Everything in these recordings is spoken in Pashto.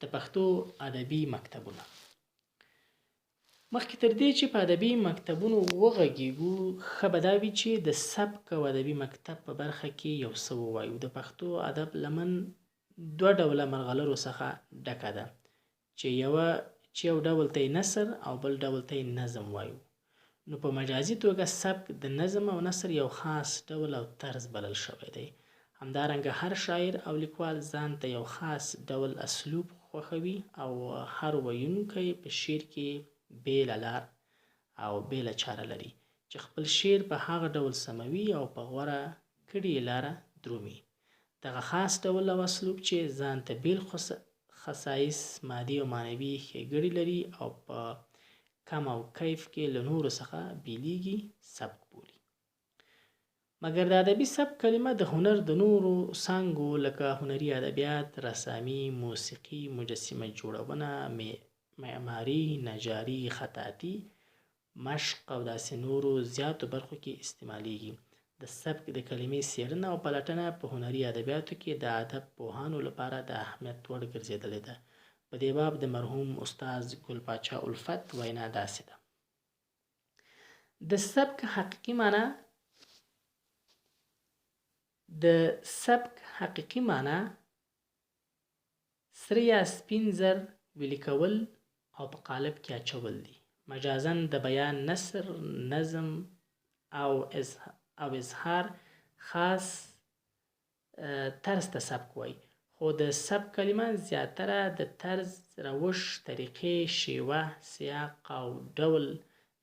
د پښتو ادبي مکتبونه. مخکې تر دې چې په ادبي مکتبونو وغږیږو، ښه به دا وي چې د سبک او ادبي مکتب په برخه کې یو څه ووایو. د پښتو ادب لمن دوه ډوله مرغلرو څخه ډکه ده، چې یو ډول ته یې نثر او بل ډول ته یې نظم وایو. نو په مجازي توګه سبک د نظم او نثر یو خاص ډول او طرز بلل شوی دی. همدارنګه هر شاعر او لیکوال ځان ته یو خاص ډول اسلوب خوښوي او هر ویونکی په شعر کې بېله لار او بېله چاره لري چې خپل شعر په هغه ډول سموي او په غوره کړې لاره درومي. دغه خاص ډول او اسلوب چې ځان ته بېل خصایص مادي او معنوي ښېګړې لري او په کم او کیف کې له نورو څخه بېلېږي، سبک بولي. مګر د ادبي سبک کلمه د هنر د نورو څانګو لکه هنري ادبیات، رسامي، موسیقي، مجسمه جوړونه، معماري، نجاري، خطاطي، مشق او داسې نورو زیاتو برخو کې استعمالیږي. د سبک د کلمې څېړنه او پلټنه په هنري ادبیاتو کې د ادب پوهانو لپاره د اهمیت وړ ګرځېدلې ده. په دې باب د مرحوم استاد ګل پاچا الفت وینا داسې ده: د سبک حقیقي معنا سره یا سپین زر ویلي کول او په قالب کې اچول دي. مجازاً د بیان، نثر، نظم او اظهار خاص طرز ته سبک وایي. خو د سبک کلمه زیاتره د طرز، روش، طریقې، شیوه، سیاق او ډول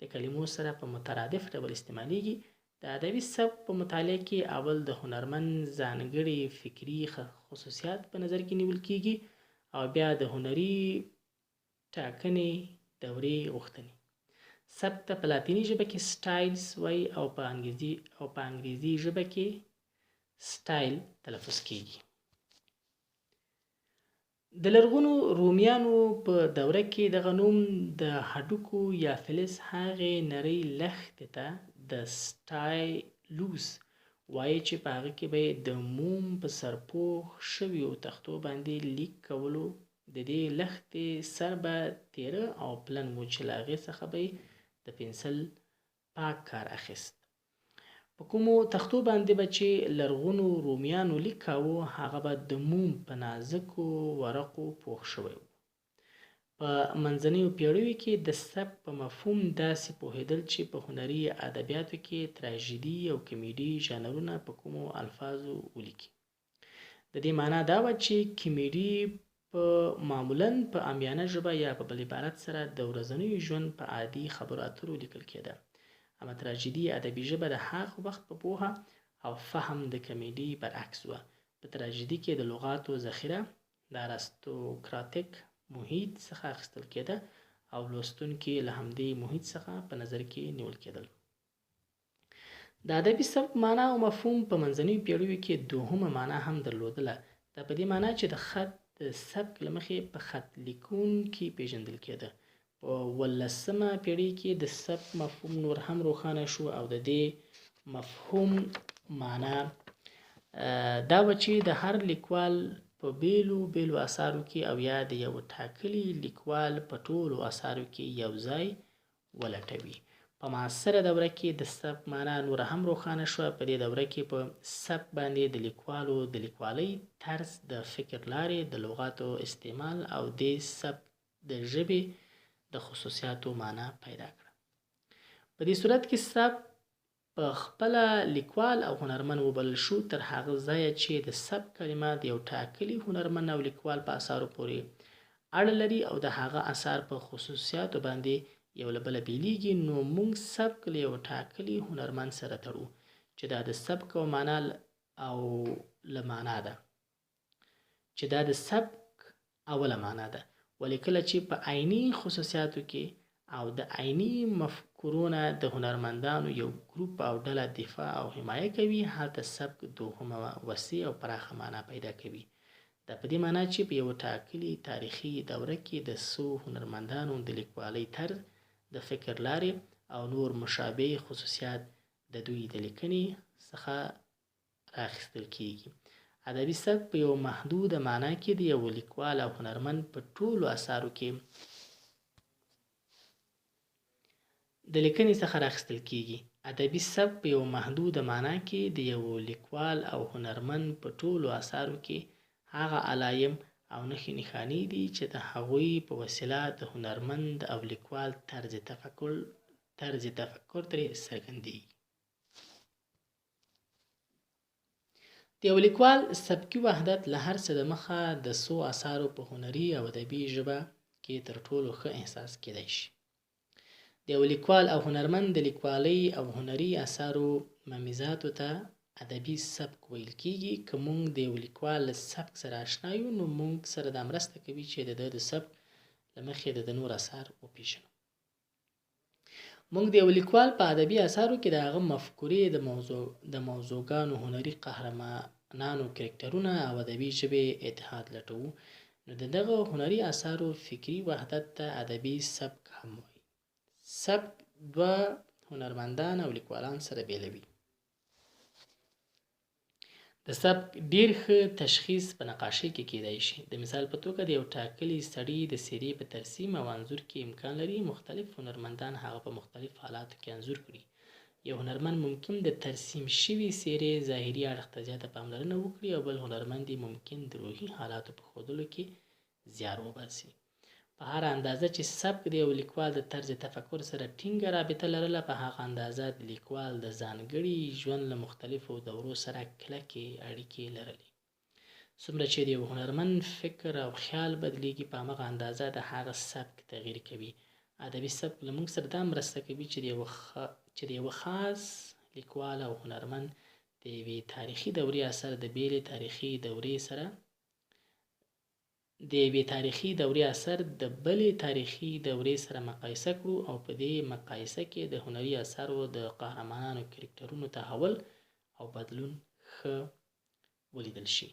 د کلمو سره په مترادف ډول استعمالیږي. د ادبي سبک په مطالعه کې اول د هنرمند ځانګړي فکري خصوصیات په نظر کې نیول کېږي او بیا د هنري ټاکنې دورې غوښتنې. سبک ته په لاتیني ژبه کې سټایلز وایي او په انګریزي ژبه کې سټایل تلفظ کېږي. د لرغونو رومیانو په دوره کې دغه نوم د هډوکو یا فلز هغې نرۍ لښتې ته د سټایلوس وایي چې په هغه کې به یې د موم په سرپوښ شویو تختو باندې لیک کولو. د دې لښتې سر به تیره او پلن و چې له هغې څخه به یې د پنسل پاک کار اخیست. په کومو تختو باندې به چې لرغونو رومیانو لیک کاوه، هغه به د موم په نازکو ورقو پوښ شوی و. په منځنیو پیړیو کې د سبک په مفهوم داسې پوهېدل چې په هنري ادبیاتو کې تراژیدي او کمیډي ژانرونه په کومو الفاظو ولیکي. د دې معنا دا وه چې کمیډي په معمولاً په عامیانه ژبه یا په بل عبارت سره د ورځنیو ژوند په عادي خبرو اترو لیکل کېده، اما تراژیدي ادبي ژبه د هغه وخت په پوهه او فهم د کمیډي برعکس وه. په تراژیدي کې د لغاتو ذخیره د ارستوکراتیک محیط څخه اخیستل کېده او لوستونکي له همدې محیط څخه په نظر کې نیول کېدل. د ادبي سبک معنا او مفهوم په منځنیو پیړیو کې دوهمه معنا هم درلودله. دا په دې معنا چې د خط د سبک له مخې په خط لیکونکي پیژندل کېده. په 18مه پیړۍ کې د سبک مفهوم نور هم روښانه شو او د دې مفهوم معنا دا وه چې د هر لیکوال په بیلو اثارو کې او یا د یو ټاکلي لیکوال په ټولو اثارو کې یو ځای ولټوي. په معاصره دوره کې د سبک معنا نور هم روښانه شوه. په دې دوره کې په سبک باندې د لیکوالو د لیکوالۍ طرز، د فکر لارې، د لغاتو استعمال او دې سبک د ژبې د خصوصیاتو معنا پیدا کړه. په دې صورت کې سبک په خپله لیکوال او هنرمند وبلل شو تر هغه ځایه چې د سبک کلمه د یو ټاکلي هنرمند او لیکوال په اثارو پورې اړه لري او د هغه اثار په خصوصیاتو باندې یو له بله بیلیږي. نو موږ سبک له یو ټاکلي هنرمند سره تړو چې دا د سبک او معنا او له معنا ده چې دا د سبک اوله معنا ده. ولې کله چې په عیني خصوصیاتو کې او د عیني مفکورونه د هنرمندانو یو ګروپ او ډله دفاع او حمایه کوي، هلته سبک دوهمه وسیع او پراخه معنا پیدا کوي. دا په دې معنا چې په یو ټاکلي تاریخي دوره کې د څو هنرمندانو د لیکوالۍ طرز، د فکر لارې او نور مشابه خصوصیات د دوی د لیکنې څخه راخیستل کېږي ادبي سبک په یو محدوده معنا کې د یو لیکوال او هنرمند په ټولو اثارو کې د لیکنې څخه راخیستل کیږي. ادبي سبک په یو محدوده معنا کې د یو لیکوال او هنرمند په ټولو اثارو کې هغه علایم او نښې نښانې دي چې د هغوی په وسیله د هنرمند او لیکوال طرز تفکر ترې څرګندېږي. د یو لیکوال سبکي وحدت له هر څه د مخه د څو اثارو په هنري او ادبي ژبه کې تر ټولو ښه احساس کېدای شي. د یو لیکوال او هنرمند د لیکوالۍ او هنري اثارو ممیزاتو ته ادبي سبک ویل کېږي. که موږ د یو لیکوال له سبک سره اشنا یو نو موږ سره دا مرسته کوي چې د ده د سبک له مخې د نور اثار وپېژنو. موږ د یو لیکوال په ادبي اثارو کې د هغه مفکورې د موضوعګانو، هنري قهرمانانو، کرکټرونه او ادبي ژبې اتحاد لټوو. نو د دغه هنري اثارو فکري وحدت ته ادبي سبک هم وایي. سبک دوه هنرمندان او لیکوالان سره بیلوي. د سبک ډیر ښه تشخیص په نقاشۍ کې کېدای شي. د مثال په توګه د یو ټاکلي سړي د څېرې په ترسیم او انځور کې امکان لري مختلف هنرمندان هغه په مختلف حالاتو کې انځور کړي. یو هنرمند ممکن د ترسیم شوي څېرې ظاهري اړخ ته زیاته پاملرنه وکړي او بل هنرمند یې ممکن د روحي حالاتو په ښودلو کې زیار وباسي. په هر اندازه چې سبک د یو لیکوال د طرز تفکر سره ټینګه رابطه لرله، په هغه اندازه د لیکوال د ځانګړي ژوند له مختلفو دورو سره کلکې اړیکې لرلې. څومره چې د یو هنرمند فکر او خیال بدلیږي، په همغه اندازه د هغه سبک تغییر کوي. ادبي سبک له موږ سره دا مرسته کوي چې د یوه خاص لیکوال او هنرمند د یوې تاریخي دورې اثر د بېلې تاریخي دورې سره د بلې تاریخي دورې سره مقایسه کړو او په دې مقایسه کې د هنري اثارو د قهرمانانو کرکټرونو تحول او بدلون ښه ولیدل شي.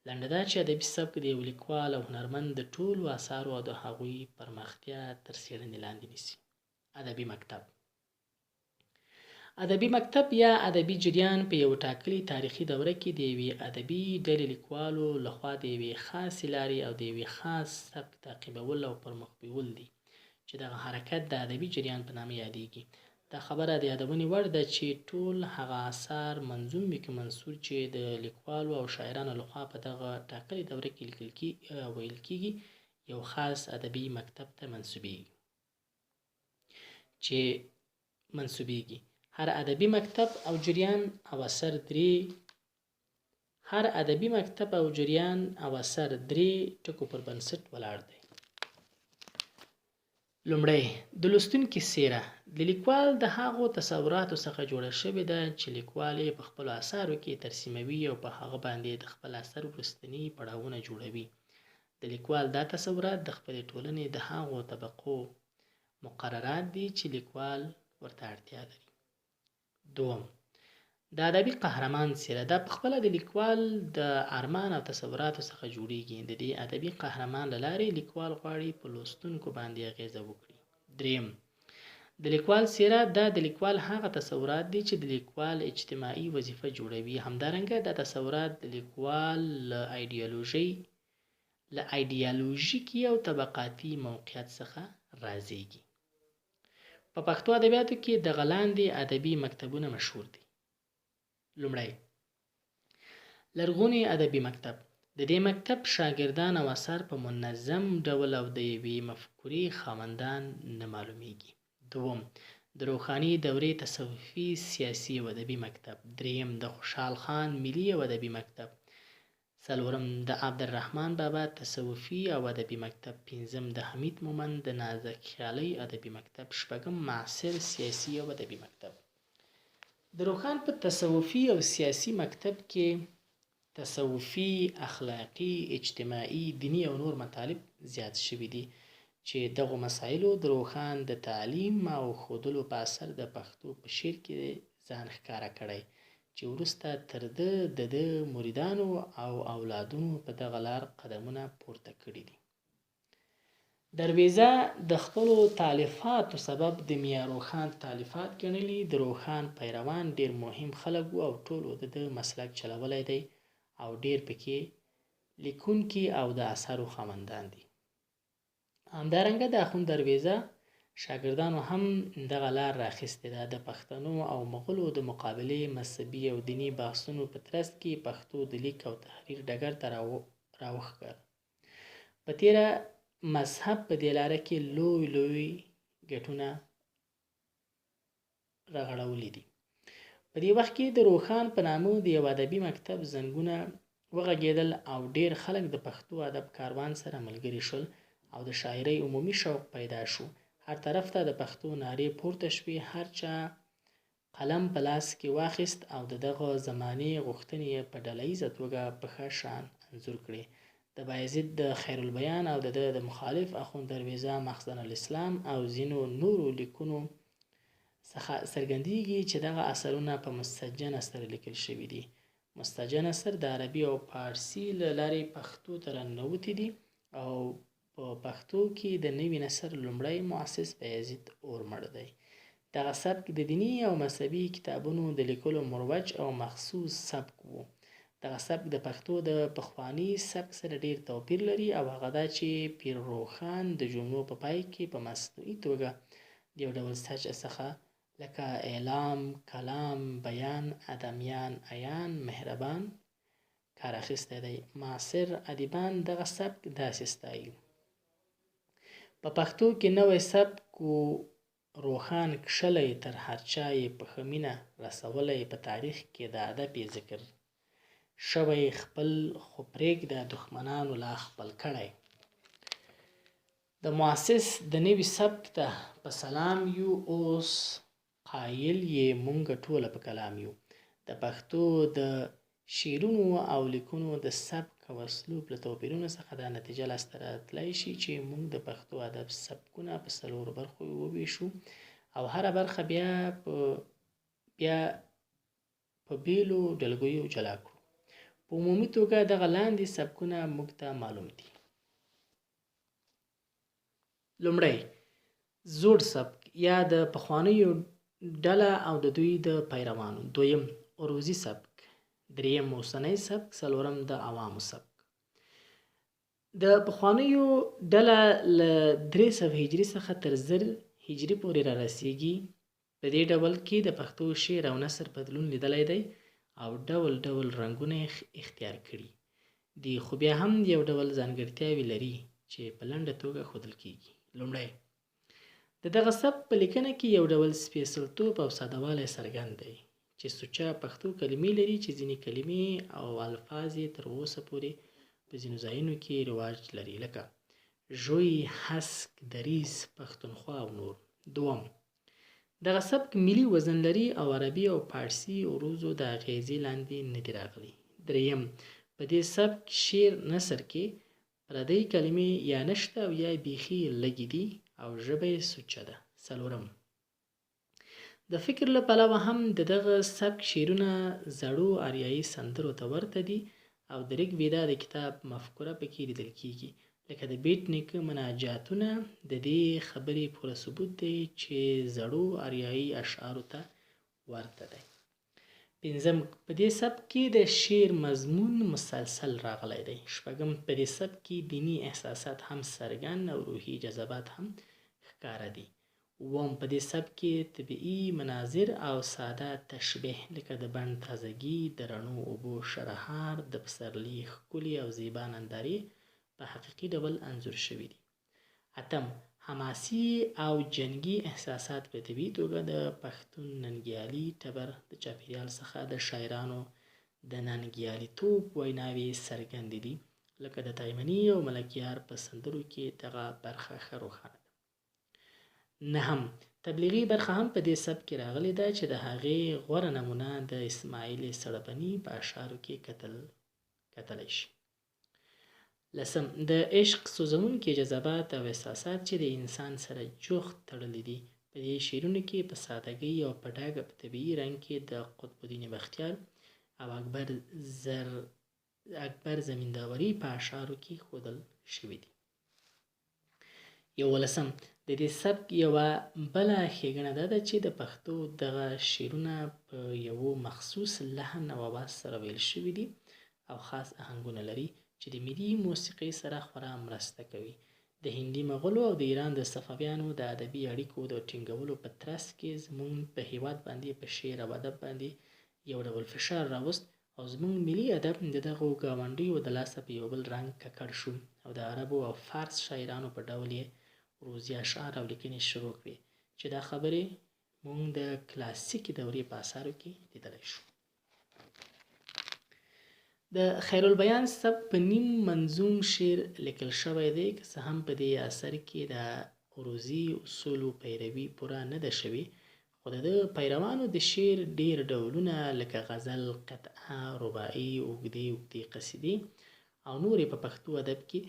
لنډه دا چې ادبي سبک د یو لیکوال او هنرمند د ټولو اثارو او د هغوی پرمختیا تر څېړنې لاندې نیسي. ادبي مکتب یا ادبي جریان په یو ټاکلي تاریخي دوره کې د یوې ادبي ډلې لیکوالو لخوا د یوې خاصې لارې او د یوې خاص سبک تعقیبول او پرمخ بیول دي چې دغه حرکت د ادبي جریان په نامه یادېږي. دا خبره د یادونې وړ ده چې ټول هغه اثار منظوم وي که منثور چې د لیکوالو او شاعرانو لخوا په دغه ټاکلې دوره کې ویل کېږي یو خاص ادبي مکتب ته منسوبېږي. هر ادبي مکتب او جریان او اثر درې ټکو پر بنسټ ولاړ دی. لومړی، د لوستونکي څېره د لیکوال د هغو تصوراتو څخه جوړه شوې ده چې لیکوال یې په خپلو اثارو کې ترسیموي او په هغه باندې د خپل اثر وروستني پړاوونه جوړوي. د لیکوال دا تصورات د خپلې ټولنې د هغو طبقو مقررات دي چې لیکوال ورته اړتیا لري. دوم، د ادبي قهرمان څېره دا پخپله د لیکوال د ارمان او تصوراتو څخه جوړیږي. د دې ادبي قهرمان له لارې لیکوال غواړي په لوستونکو باندې اغیزه وکړي. دریم، د لیکوال څېره دا د لیکوال هغه تصورات دي چې د لیکوال اجتماعي وظیفه جوړوي. همدارنګه دا تصورات د لیکوال له ایډیالوژیکي او طبقاتي موقعیت څخه رازېږي. په پښتو ادبیاتو کې دغه لاندې ادبي مکتبونه مشهور دي. لومړی، لرغونی ادبي مکتب. د دې مکتب شاګردان او اثار په منظم ډول او د یوې مفکورې خاوندان نه معلومیږي. دوم، د روښاني دورې تصوفي سیاسي او ادبي مکتب. دریم، د خوشحال خان ملي او ادبي مکتب. څلورم، د عبدالرحمن بابا تصوفي او ادبي مکتب. پنځم، د حمید مومند د نازک خیالۍ ادبي مکتب. شپږم، معاصر سیاسي او ادبي مکتب. د روښان په تصوفي او سیاسي مکتب کې تصوفي، اخلاقي، اجتماعي، دیني او نور مطالب زیات شوي دي چې دغو مسایلو د روښان د تعلیم او ښودلو په اثر د پښتو په شعر کې ځان ښکاره کړی چې وروسته تر ده د مریدانو او اولادونو په دغه لار قدمونه پورته کړي دي. درویزه د خپلو تالیفاتو سبب د میا روښان تالیفات ګڼلي. د روښان پیروان ډېر مهم خلک وو او ټولو د مسلک چلولی دی او ډیر پکې لیکونکي او د اثارو خاوندان دي. همدارنګه د اخوند درویزه شاګردانو هم دغه لار راخیستې ده. د پښتنو او مغولو د مقابلې مذهبي او دیني بحثونو په ترڅ کې پښتو د لیک او تحریر ډګر ته راوښکل. په تیره مذهب په دې لاره کې لوی ګټونه رغړولي دي. په دې وخت کې د روښان په نامه د یو ادبي مکتب زنګونه وغږېدل او ډیر خلک د پښتو ادب کاروان سره ملګري شول او د شاعرۍ عمومي شوق پیدا شو. هر طرف ته د پښتو نارې پورته شوې، هر چا قلم په لاس کې واخیست او دغه زمانې غوښتنې په ډله ییزه توګه په ښه شان انځور کړې. د بایزید د خیرالبیان او د مخالف اخوند درویزه مخزن الاسلام او ځینو نورو لیکونو څخه څرګندیږي چې دغه اثرونه په مستجن اثر لیکل شوي دي. مستجن اثر د عربي او فارسي له لارې پښتو ته راننوتي دي او په پښتو کې د نوي نثر لومړی مؤسس بایزید اورمړ دی. دغه سبک د دیني او مذهبي کتابونو د لیکلو مروج او مخصوص سبک و. دغه سبک د پښتو د پخواني سبک سره ډیر توپیر لري او هغه دا چې پیر روښان د جملو په پای کې په مصنوعي توګه د یو ډول سجع څخه لکه اعلام، کلام، بیان، ادمیان، عیان، مهربان کار اخیستی دی. معاصر ادیبان دغه سبک داسې ستایي: په پښتو کې نوی سبک و روښان کښلی، تر هر چا یې په ښه مینه رسولی، په تاریخ کې د ادب یې ذکر شوی، خپل خو پرېږده دښمنانو لا خپل کړی. د مؤسس د نوي سبک ته په سلام یو، اوس قایل یې مونږ ټوله په کلام یو. د پښتو د شعرونو او لیکنو د سبک او اسلوب له توپیرونو څخه دا نتیجه لاسته راتلی شي چې مونږ د پښتو ادب سبکونه په 4 برخو وویشو او هره برخه بیا په بیلو ډلګیو جلا کړو. په عمومي توګه دغه لاندې سبکونه موږ ته معلوم دي. لومړی زوړ سبک یا د پخوانیو ډله او د دوی د پیروانو. دویم عروضي سبک. دریم اوسنی سبک. څلورم د عوامو سبک. د پخوانیو ډله له 300 هجري څخه تر 1000 هجري پورې را رسیږي. په دې ډول کې د پښتو شعر او نثر بدلون لیدلی دی او ډول ډول رنګونه اختیار کړي دي، خو بیا هم یو ډول ځانګړتیاوې لري چې په لنډه توګه ښودل کیږي. لومړی د دغه سبک په لیکنه کې یو ډول سپېڅلتوب او سادهوالی څرګند دی چې سوچه پښتو کلمې لري چې ځینې کلمې او الفاظ یې تر اوسه پورې په ځینو ځایونو کې رواج لري، لکه ژوی، هسک، دریځ، پښتونخوا او نور. دوم دغه سبک ملي وزن لري او عربي او فارسي عروضو د اغیزې لاندې نه دي راغلي. دریم په دې سبک شعر نثر کې پردۍ کلمې یا نشته او یا بیخي لږې دي او ژبه یې سوچه ده. څلورم د فکر له پلوه هم د دغه سبک شعرونه زړو آریایي سندرو ته ورته دي او د ریګ ویدا د کتاب مفکوره پکې لیدل کیږي، لکه د بیت نیکه مناجاتونه. د دې خبرې پوره ثبوت دی چې زړو آریایي اشعارو ته ورته دی. پنځم په دې سبک کې د شعر مضمون مسلسل راغلی دی. شپږم په دې سبک کې دینی احساسات هم څرګند او روحي جذبات هم ښکاره دي. اووم په دې سبک کې طبیعي مناظر او ساده تشبیه لکه د بڼ تازګي، د رڼو اوبو شرهار، د پسرلي ښکلي او زیبا نندارې په حقیقي ډول انځور شوي دي. اتم حماسي او جنګي احساسات په طبیعي توګه د پښتون ننګیالي ټبر د چاپېریال څخه د شاعرانو د ننګیالي توب ویناوې څرګندې دي، لکه د تایمني او ملکیار په سندرو کې دغه برخه ښه روښانه ده. نهم تبلیغي برخه هم په دې سبک کې راغلې ده چې د هغې غوره نمونه د اسماعیل سړبني په اشعارو کې کتلی شي. لسم د عشق سوځونکي جذبات او احساسات چې د انسان سره جوخت تړلي دي. په دې شعرونو کې په سادګۍ او په ډاګه په طبیعي رنګ کې د قطب الدین بختیار او اکبر زمینداوري په اشعارو کې ښودل شوي دي. 11 د دې سبک یوه بله ښېګڼه دا ده چې د پښتو دغه شعرونه په یوه مخصوص لحن او آواز سره ویل شوي دي او خاص آهنګونه لري چې د ملي موسیقۍ سره خورا مرسته کوي. د هندي مغولو او د ایران د صفویانو د ادبي اړیکو د ټینګولو په ترڅ کې زموږ په هیواد باندې په شعر او ادب باندې یو ډول فشار راوست او زموږ ملي ادب د دغو ګاونډیو د لاسه په یو بل رنګ ککړ شو او د عربو او فارس شاعرانو په ډول یې روزي اشعار او لیکنې شروع کړې چې دا خبرې موږ د کلاسیکي دورې په اثارو کې لیدلی شو. د خیرالبیان سبک په نیم منظوم شعر لیکل شوی دی، که څه هم په دې اثر کې د عروضي اصولو پیروي پوره نه ده شوې، خو د ده پیروانو د شعر ډېر ډولونه لکه غزل، قطعه، رباعي، اوږدې قصیدې او نورې په پښتو ادب کې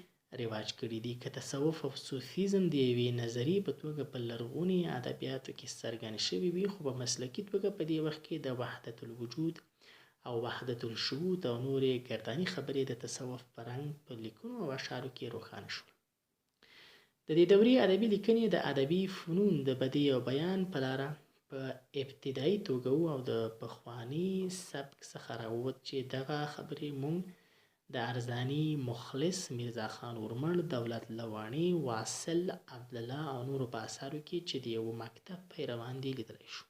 رواج کړي دي. که تصوف او صوفیزم د یوې نظریې په توګه په لرغوني ادبیاتو کې څرګند شوي وي، خو په مسلکي توګه په دې وخت کې د وحدت الوجود او وحدت الشهود او نورې ګرداني خبرې د تصوف په رنګ په لیکنو او اشعارو کې روښانه شول. د دې دورې ادبي لیکنې د ادبي فنون د بدیع او بیان په لاره په ابتدایي توګه او د پخواني سبک څخه راووت چې دغه خبرې مونږ د ارزاني، مخلص، میرزا خان ورمړ، دولت لواڼي، واصل، عبدالله او نورو په اثارو کې چې د یو مکتب پیروان دي لیدلی شو.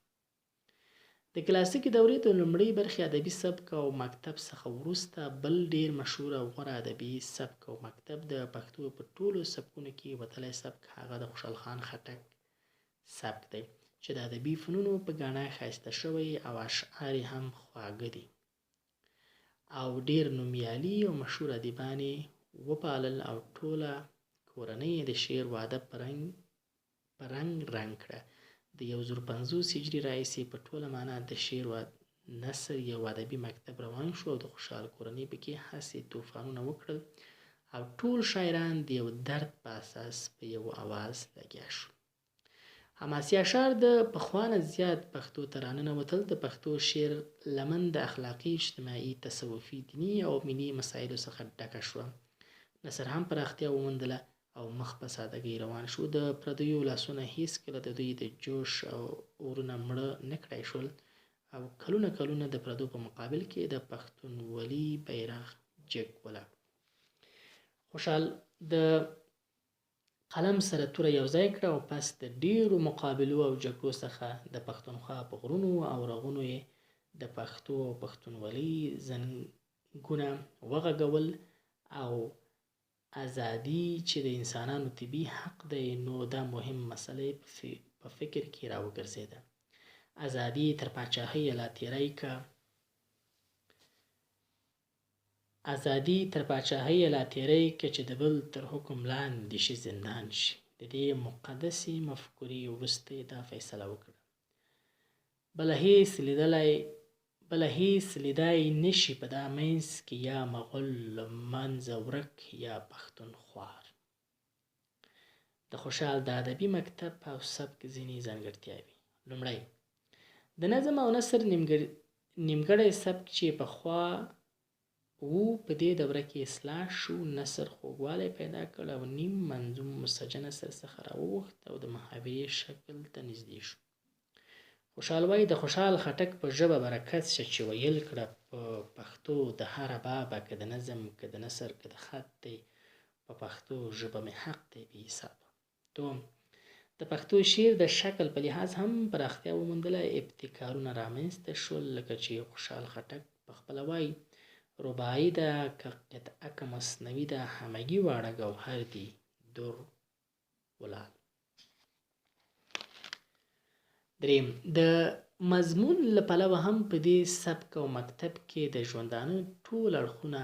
د کلاسیکي دورې د لومړۍ برخې ادبي سبک او مکتب څخه وروسته بل ډېر مشهور او غوره ادبي سبک او مکتب د پښتو په ټولو سبکونو کې وتلی سبک هغه د خوشحال خان خټک سبک دی چې د ادبي فنونو په ګاڼه ښایسته شوی او اشعار یې هم خواږه دي او ډېر نومیالي او مشهور ادیبان یې وپالل او ټوله کورنۍ یې د شعر و ادب په رنګ کړه. د 1050 هجري راهیسې په ټوله معنا د شعر و نثر یو ادبي مکتب روان شو او د خوشحال کورنۍ پکې هسې طوفانونه وکړل او ټول شاعران د یو درد په اساس په یو اواز لګیا شو. حماسي اشعار د پخوا نه زیات پښتو ته راننوتل. د پښتو شعر لمن د اخلاقي، اجتماعي، تصوفي، دیني او ملي مسایلو څخه ډکه شوه. نثر هم پراختیا وموندله او مخ په سادګۍ روان شو. د پردیو لاسونه هیڅکله د دوی د جوش او اورونه مړه نه کړای شول او کلونه د پردو په مقابل کې د پښتونولي بیرغ جګ ولاړ. خوشحال د قلم سره توره یو ځای کړه او پس د ډیرو مقابلو او جګړو څخه د پښتونخوا په غرونو او رغونو یې د پښتو او پښتونولۍ زنګونه وغږول او ازادي چې د انسانانو طبیعي حق دی، نو دا مهم مسله په فکر کې راوګرځېده. ازادي تر پاچاهۍ لا تیری که چې د بل تر حکم لاندې شي زندان شي. د دې مقدسې مفکورې وروسته دا فیصله وکړه بله هیڅ لیدای نشي په دا منځ کې یا مغول منځه ورک یا پښتونخوار. د خوشحال د ادبي مکتب او سبک ځینې ځانګړتیاوې: لومړی، د نظم او نثر نیمګړی سبک چې پخوا و په دې دوره کې اصلاح شو. نثر خوږوالی پیدا کړ او نیم منظوم مسجع نثر څخه راووښت او د محاورې شکل ته نږدې شو. خوشحال وایي د خوشحال خټک په ژبه برکت شه چې ویل کړه په پښتو د هره بابه، که د نظم، که د نثر، که د خط دی، په پښتو ژبه مې حق دی بې حسابه. دوم، د پښتو شعر د شکل په لحاظ هم پراختیا وموندله. ابتکارونه رامنځته شول لکه چې خوشحال خټک پخپله وایي رباعي ده، که قطعه، که مثنوي ده، همگي واړه ګوهر دي در ولال. دریم، د مضمون له پلوه هم په دې سبک او مکتب کې د ژوندانه ټول اړخونه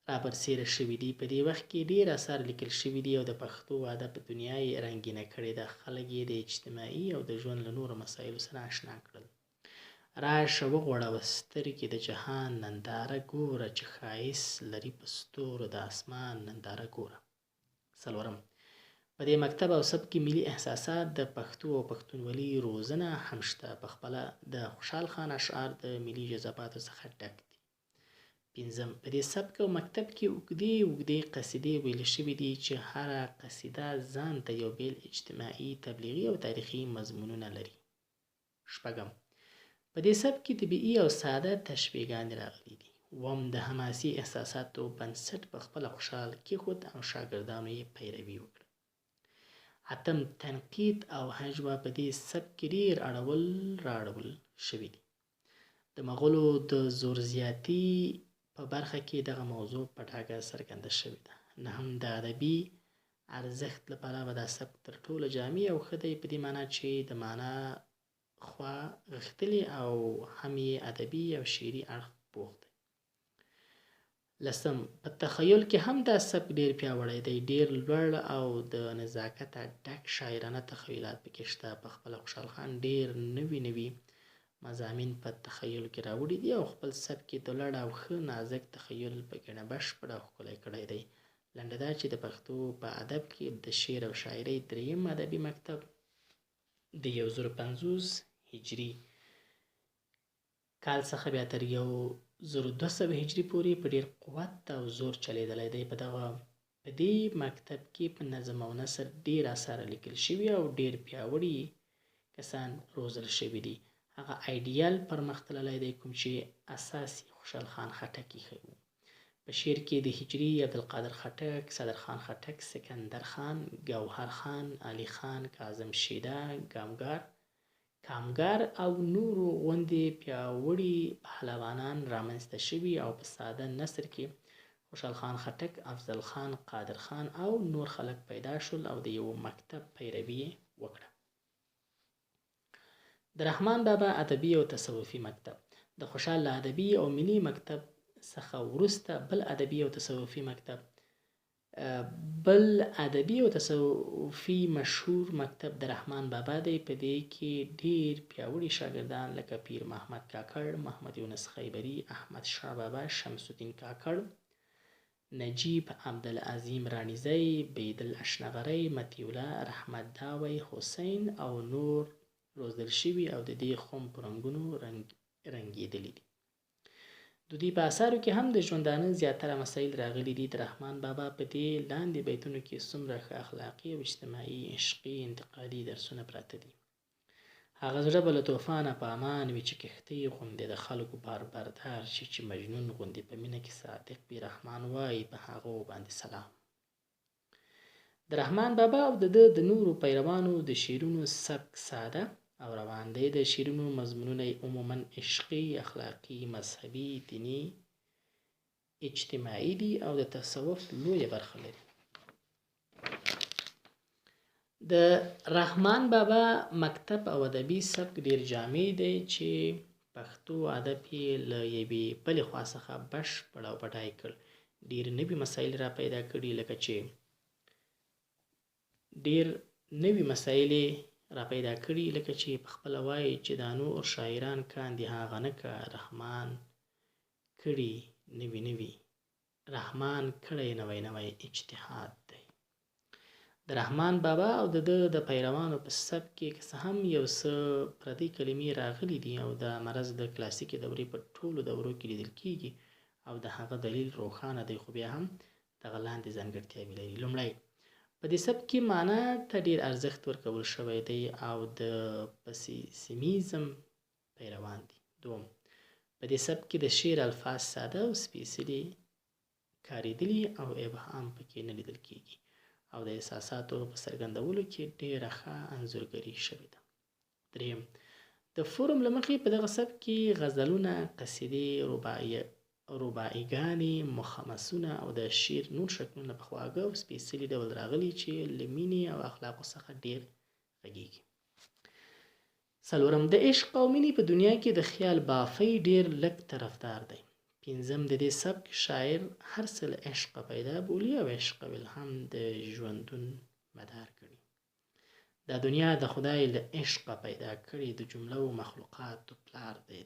رابرسېره شوي دي. په دې وخت کې ډېر اثار لیکل شوي دي او د پښتو ادب دنیا یې رنګینه کړې ده. خلک یې د اجتماعي او د ژوند له نورو مسایلو سره اشنا کړل. راشه وغوړوه سترګې د جهان ننداره ګوره، چې ښایست لري په ستورو د اسمان ننداره ګوره. څلورم، په دې مکتب او سبک کې ملي احساسات، د پښتو او پښتونولي روزنه هم شته. پخپله د خوشحال خان اشعار د ملي جذباتو څخه ډک دي. پنځم، په دې سبک او مکتب کې اوږدې قصیدې ویل شوي دي چې هره قصیده ځان ته یو بیل اجتماعي، تبلیغي او تاریخي مضمونونه لري. شپږم، په دې سبک کې طبیعي او ساده تشبیهګانې راغلي دي. د حماسي احساساتو بنسټ په خپله خوشحال کېښود او شاګردانو یې پیروي وکړه. 8 تنقید او هجوه په دې سبک کې ډېر اړول راړول شوي دي. د مغولو د زور زیاتي په برخه کې دغه موضوع په ډاګه څرګنده شوې ده. 9 د ادبي ارزښت لپاره به دا سبک تر ټولو جامع او ښه دی، په دې معنا چې د معنا خوا غښتلي او هم یې ادبي او شعري اړخ پوخ دی. 10 په تخیل کې هم دا سبک ډېر پیاوړی دی، ډېر لوړ او د نزاکته ډک شاعرانه تخیلات پکې شته. په خپله خوشحال خان ډېر نوي مضامین په تخیل کې راوړي دي او خپل سبک کې د لوړ او ښه نازک تخیل په ګڼه بشپړ او ښکلی کړی دی. لنډه دا چې د پښتو په ادب کې د شعر او شاعرۍ دریم ادبي مکتب د 1050 هجري کال څخه بیا تر 1200 هجري پورې په ډېر قوت او زور چلیدلی دی. په دې مکتب کې په نظم او نثر ډېر اثار لیکل شوي او ډېر پیاوړي کسان روزل شوي دي. هغه ایډیال پرمخ تللی دی کوم چې اساس یې خوشحال خان خټک ایښی و. په شعر کې د هجري، عبدالقادر خټک، صدرخان خټک، سکندر خان، ګوهر خان، علي خان، کاظم شیده، کامګار او نورو غوندې پیاوړي پهلوانان رامنځته شوي او په ساده نثر کې خوشحال خان خټک، افضل خان، قادر خان او نور خلک پیدا شول او د یو مکتب پیروي وکړه. د رحمان بابا ادبي او تصوفي مکتب د خوشحال له ادبي او ملي مکتب څخه وروسته بل ادبي او تصوفي مشهور مکتب د رحمان بابا دی. په دې کې ډېر پیاوړي شاګردان لکه پیر محمد کاکړ، محمد یونس خیبري، احمد شاه بابا، شمس الدین کاکړ، نجیب عبدالعظیم رانیزی، بیدل اشنغری، مطیع الله، رحمت داوی، حسین او نور روزل شوي او د دې خم په رنګونو رنګېدلي دي. د دوی په اثارو کې هم د ژوندانه زیاتره مسایل راغلي دي. د رحمان بابا په دې لاندې بیتونو کې څومره ښه اخلاقي او اجتماعي، عشقي، انتقادي درسونه پراته دي. هغه زړه به له طوفانه په امان وي چې کښتۍ غوندې د خلکو بردار شي، چې مجنون غوندې په مینه کې صادق وي. رحمان وایي په هغو باندې سلام. د رحمان بابا او د نورو پیروانو د شعرونو سبک ساده او روان دی. د شعرونو مضمونونه عموما عشقي، اخلاقي، مذهبي، دیني، اجتماعي دي او د تصوف لویه برخه لري. د رحمان بابا مکتب او ادبي سبک ډېر جامع دی چې پښتو ادب یې له یوې بلې خوا څخه بشپړ او بډای کړ. ډېر نوي مسایل را پیدا کړي، لکه چې په خپله وایي چې دا نور شاعران کاندي هغه نه که رحمان کړي رحمان کړی نوی اجتهاد دی. د رحمان بابا او د پیروانو په سبک کې که څه هم یو څه پردۍ کلمې راغلي دي او دا مرض د کلاسیکې دورې په ټولو دورو کې لیدل کېږي او د هغه دلیل روښانه دی، خو بیا هم دغه لاندې ځانګړتیاوې لري. لومړی، په دې سبک کې معنا ته ډېر ارزښت ورکول شوی دی او د پسیمیزم پیروان دي. دوم، په دې سبک کې د شعر الفاظ ساده او سپېڅلي کارېدلي او ابهام پکې نه لیدل کېږي او د احساساتو په څرګندولو کې ډېره ښه انځورګري شوې ده. دریم، د فورم له مخې په دغه سبک کې غزلونه، قصیدې، رباعیګانې، مخمسونه او د شعر نور شکلونه په خواږه او سپېڅلي ډول راغلي چې له مینې او اخلاقو څخه ډېر غږېږي. څلورم، د عشق او مینې په دنیا کې د خیال بافۍ ډېر لږ طرفدار دی. پنځم، د دې سبک شاعر هر څه له عشقه پیدا بولي او عشق او الهام د ژوندون مدار ګڼي. دا دنیا د خدای له عشقه پیدا کړې د جملو مخلوقاتو پلار دی.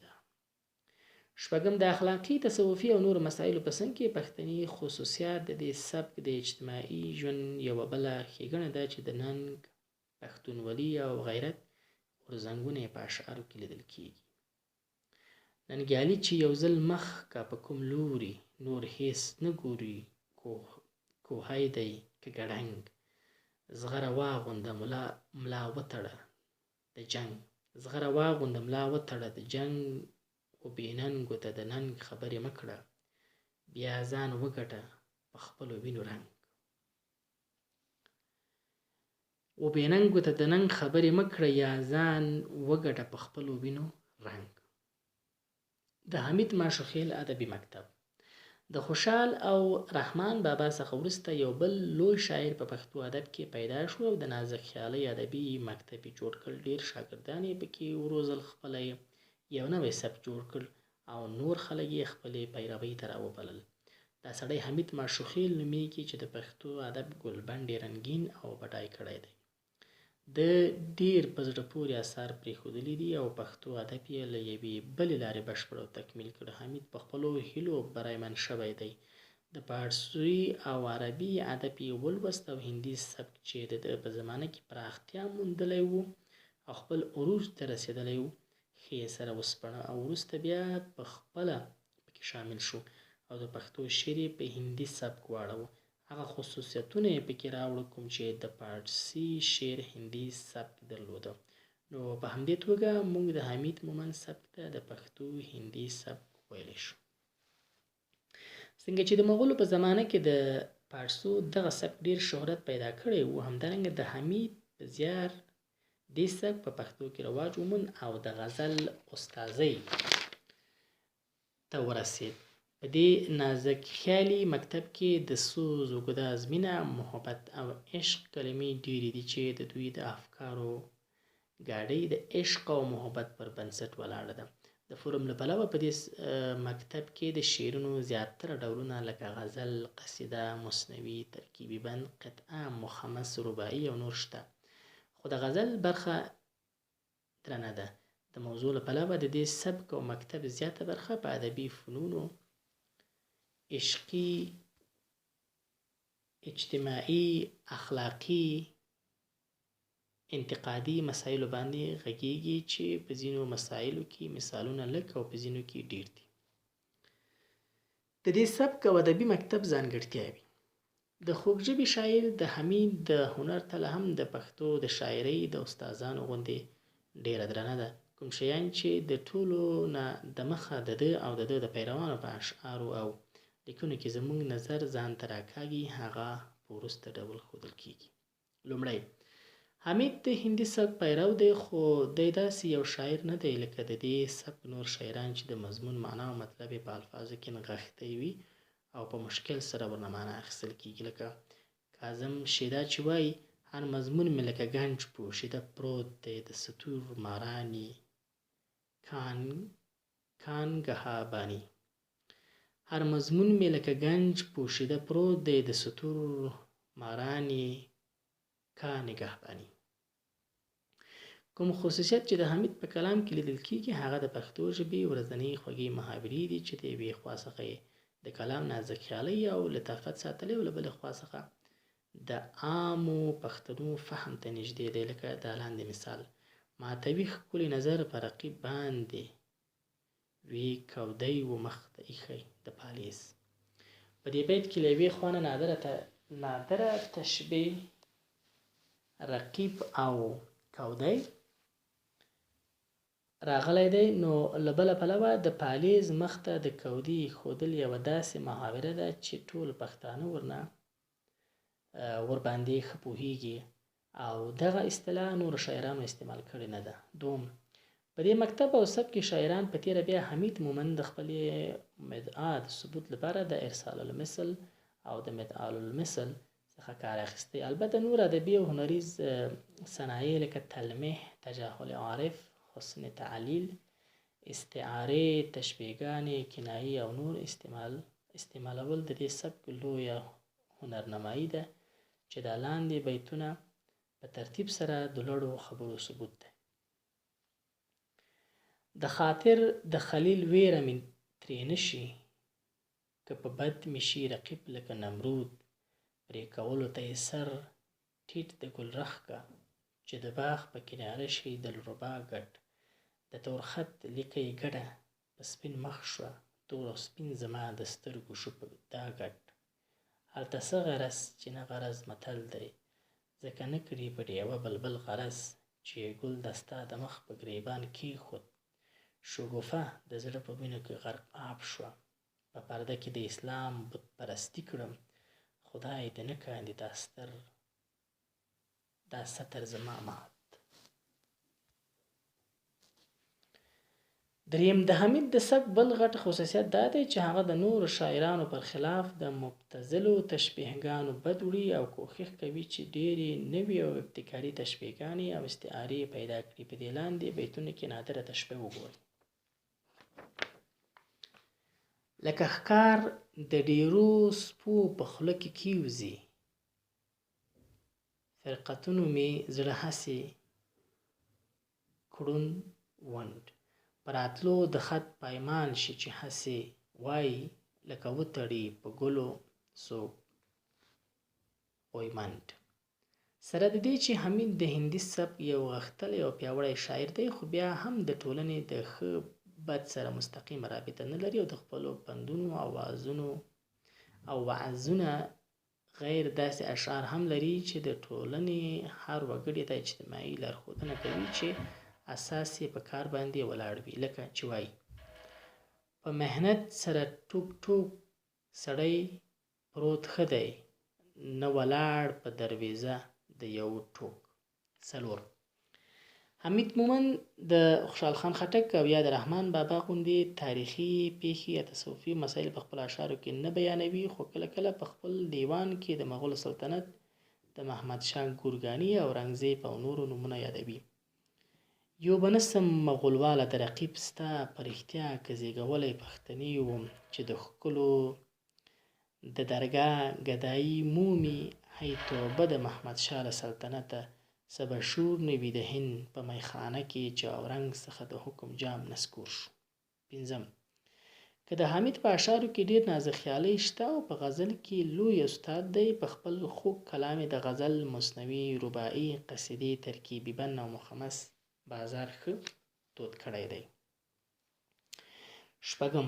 شپږم، د اخلاقي، تصوفي او نورو مسایلو په څنګ کې پښتني خصوصیات. د دې سبک د اجتماعي ژوند یوه بله ښېګڼه ده چې د ننګ، پښتونولي او غیرت غورځنګونه یې په اشعارو کې لیدل کېږي. ننګیالي چې یو ځل مخ که په کوم لوري، نور هېڅ نه ګوري، کوهی دی که ګړنګ، زغره واغونده ملا وتړه د جنګ، خو بې ننګو ته د ننګ خبرې مه کړه، بیا ځان وګټه په خپلو وینو رنګ. و بې ننګو ته د ننګ خبرې مه کړه، یا ځان وګټه په خپلو وینو رنګ. د حمید ماشوخېل ادبي مکتب. د خوشحال او رحمان بابا څخه وروسته یو بل لوی شاعر په پښتو ادب کې پیدا شو او د نازک خیالۍ ادبي مکتب یې جوړ کړ. ډېر شاګردان یې پکې وروزل، خپله یو نوی سبک جوړ کړ او نور خلک یې خپلې پیروۍ ته راوبلل. دا سړی حمید ماشوخېل نومیږي چې د پښتو ادب ګلبند یې رنګین او بډای کړی دی. د ډېر په زړه پورې اثار پرېښودلي دي او پښتو ادب یې له یوې بلې لارې بشپړ او تکمیل کړ. حمید په خپلو هیلو بریمن شوی دی. د فارسي او عربي ادب یې ولوست او هندي سبک چې د ده په زمانه کې پراختیا موندلی و او خپل عروج ته رسېدلی و ښه یې سره وسپړه او وروسته بیا په خپله پکې شامل شو او د پښتو شعر یې په هندي سبک واړاوه. هغه خصوصیتونه یې پکې راوړه کوم چې د فارسي شعر هندي سبک درلوده. نو په همدې توګه موږ د حمید مومند سبک ته د پښتو هندي سبک ویلی شو. څنګه چې د مغولو په زمانه کې د فارسو دغه سبک ډېر شهرت پیدا کړی و، همدارنګه د حمید په زیار دې سبک په پښتو کې رواج وموند او د غزل استازۍ ته ورسېد. په دې نازک خیالي مکتب کې د سوز و ګداز مینه، محبت او عشق کلمې ډېرې دي چې د دوی د افکارو ګاډۍ د عشق او محبت پر بنسټ ولاړه ده. د فورم له پلوه په دې مکتب کې د شعرونو زیاتره ډولونه لکه غزل، قصیده، مثنوي، ترکیبي بند، قطعه، مخمس، رباعي او نور شته. خو د غزل برخه درنه ده. د موضوع له پلوه د دې سبک او مکتب زیاته برخه په ادبي فنونو، عشقي، اجتماعي، اخلاقي، انتقادي مسایلو باندې غږیږي چې په ځینو مسایلو کې مثالونه لږ او په ځینو کې ډېر دي. د دې سبک او ادبي مکتب ځانګړتیاوې: د خوږ ژبې شاعر د حمید د هنر تله هم د پښتو د شاعرۍ د استادانو غوندې ډېره درنه ده. کوم شیان چې د ټولو نه د مخه د ده او د ده د پیروانو په اشعارو او لیکنو کې زموږ نظر ځان ته راکاږي، هغه په وروسته ډول ښودل کېږي. لومړی، حمید د هندي سبک پیرو دی، خو دی داسې یو شاعر نه دی لکه د دې سبک نور شاعران چې د مضمون معنا او مطلب یې په الفاظو کې نغښتی وي او په مشکل سره ورنه معنا اخیستل کېږي. لکه کاظم شیدا چې وایي: هر مضمون مې لکه ګنج پوشیده پروت دی، د سطور مارانی کانگها بانی. هر مضمون مې لکه ګنج پوشیده پروت دی، د سطور مارانی کا نگهبانی. کوم خصوصیت چې د حمید په کلام کې لیدل کېږي هغه د پښتو ژبې ورځنۍ خوږې محاورې دي چې د یوې خوا څخه د کلام نازک خیالۍ او لطافت ساتلی او له بلې خوا څخه د عامو پښتنو فهم ته نږدې دی. لکه دا لاندې مثال: ماتوي ښکلی نظر په رقیب باندې، وی کودی و مخ ته ایښی د پالیز. په دې بیت کې له یوې خوا نه نادره تشبیه رقیب او کودی راغلی دی. نو له بله پلوه د پالیز مخ ته د کودي ښودل یوه داسې محاوره ده چې ټول پښتانه ورباندې ښه پوهیږي او دغه اصطلاح نورو شاعرانو استعمال کړې نه ده. دوم، په دې مکتب او سبک کې شاعران په تېره بیا حمید مومند د خپلې مدعا د ثبوت لپاره د ارسال المثل او د مدعا المثل څخه کار اخیستی. البته نور ادبي او هنریز صنایع لکه تلمح، تجاهل عارف، حسن تعلیل، استعارې، تشبیهګانې، کنایې او نور استعمالول د دې سبک لویه هنرنمایي ده چې دا لاندې بیتونه په ترتیب سره د لوړو خبرو ثبوت دی. د خاطر د خلیل ویره مې ترې نشي، که په بد مې شي رقیب لکه نمرود، پرې کولو ته یې سر ټیټ د ګل رخ کا، چې د باغ په کناره شي دلربا ګډ، د تور خط لیکه یې ګډه په سپین مخ شوه، تور او سپین زما د سترګو شو په دا ګډ. هلته څه غرض چې نه غرض متل دی، ځکه نه کړي په ډیوه بلبل غرض، چې ګل دستا د مخ په ګریبان کېښود، شګوفه د زړه په وینو کې غرق آب شوه، په پرده کې د اسلام بت پرستی کړم، خدای دې نه کاندي دا ستر زما مات. دریم، د حمید د سبک بل غټ خصوصیت دا دی چې هغه د نورو شاعرانو پر خلاف د مبتذلو تشبیهګانو بد وړي او کوښښ کوي چې ډېرې نوې او ابتکاري تشبیهګانې او استعارې پیدا کړي. په دې لاندې بیتونو کې نادره تشبیه وګورئ: لکه ښکار د ډېرو سپو په خوله کې کېوځي، فرقتونو مې زړه هسې کړون ونډ. په راتلو د خط پایمان شي چې هسې وایي لکه وتړي په ګلو څوک غویمنډ. سره د دې چې حمید د هندي سبک یو غښتلی او پیاوړی شاعر دی، خو بیا هم د ټولنې د ښه بد سره مستقیمه رابطه نه لري او د خپلو پندونو او وعظونه غیر داسې اشعار هم لري چې د ټولنې هر وګړي ته اجتماعي لارښودنه کوي چې اساس یې په کار باندې ولاړ وي. لکه چې وایي: په محنت سره ټوک ټوک سړی پروت ښه دی، نه ولاړ په درویزه د یو ټوک. 4. حمید مومند د خوشحال خان خټک او یا د رحمان بابا غوندې تاریخي پیښې یا تصوفي مسایل په خپلو اشعارو کې نه بیانوي، خو کله کله په خپل دیوان کې د مغولو سلطنت، د محمد شاه ګورګاني او اورنګزیب او نورو نومونه یادوي. یو به نسم مغولواله د رقیب ستا، په رښتیا که زیږولی پښتني وم، چې د ښکلو د درګاه ګدایي مومي. هی توبه د محمد شاه له سلطنته، څه به شور نه وي د هند په میخانه کې، چې اورنګ څخه د حکم جام نسکور شو. 5. که د حمید په اشعارو کې ډېر نازخیالۍ شته او په غزل کې لوی استاد دی، په خپل خوږ کلام د غزل، مثنوي، رباعي، قصیدې، ترکیبي بند او مخمس بازار ښه دود کړی دی. 6.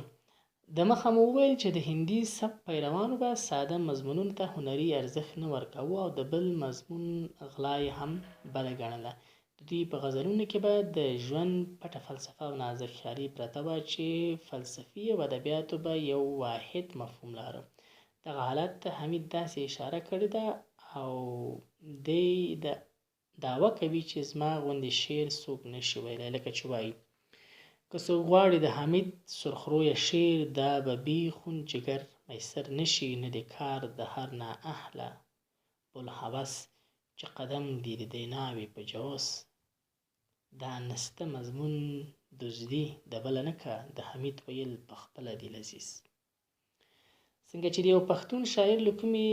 د مخه مو وویل چې د هندي سبک پیروانو به ساده مضمونونو ته هنري ارزښت نه ورکاوه او د بل مضمون غلا یې هم بده ګڼله. د دوی په غزلونو کې به د ژوند پټه فلسفه او نازکخیالي پرته وه، چې فلسفي او ادبیاتو به یو واحد مفهوم لاره. دغه حالت ته حمید داسې اشاره کړې ده او دی دعوه کوي چې زما غوندې شعر څوک نشي ویلی. لکه چې وایي: که څوک غواړي د حمید سرخرویه شعر، دا به بیخون جګر میسر نشي، نه د کار د هر نااهله بوالهوس، چې قدم دی د دې ناوې په جوس. دا نسته مضمون دزدي د بله نه که، د حمید ویل په خپله دی لذیذ. څنګه چې د یو پښتون شاعر له کومې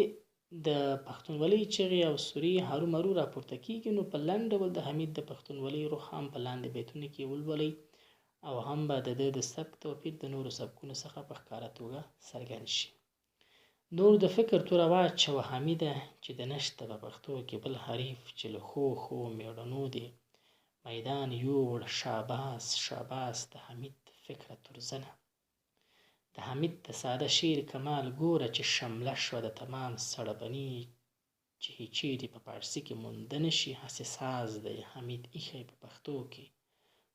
د پښتونولۍ چغې او سورې هرومرو راپورته کېږي، نو په لنډ ډول د حمید د پښتونولۍ روح هم په لاندې بیتونو کې ولولئ او هم به د ده د سبک توپیر د نورو سبکونو څخه په ښکاره توګه څرګند شي. نور د فکر توره واچوه حمیده، چې د نشته په پښتو کې بل حریف، چې له ښو مېړنو دې میدان یووړ. شاباس شاباس د حمید فکره ترزنه، د حمید د ساده شعر کمال ګوره، چې شمله شوه د تمام سړبني، چې هیچېرې په پارسي کې مونده نشي. هسې ساز دی حمید ایښی په پښتو کې،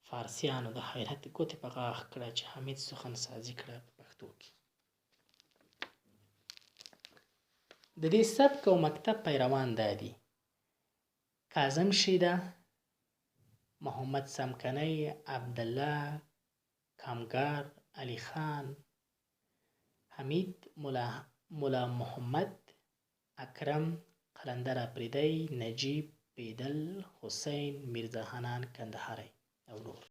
فارسیانو د حیرت ګوتې په غاښ کړه، چې حمید سخن سازي کړه په پښتو کې. د دې سبک او مکتب پیروان دا دي: کاظم شیده، محمد څمکنی، عبدالله کامگار، علی خان، حمید، ملا محمد، اکرم، قلندر اپریدی، نجیب، بیدل، حسین، میرزا حنان کندهاری او نور.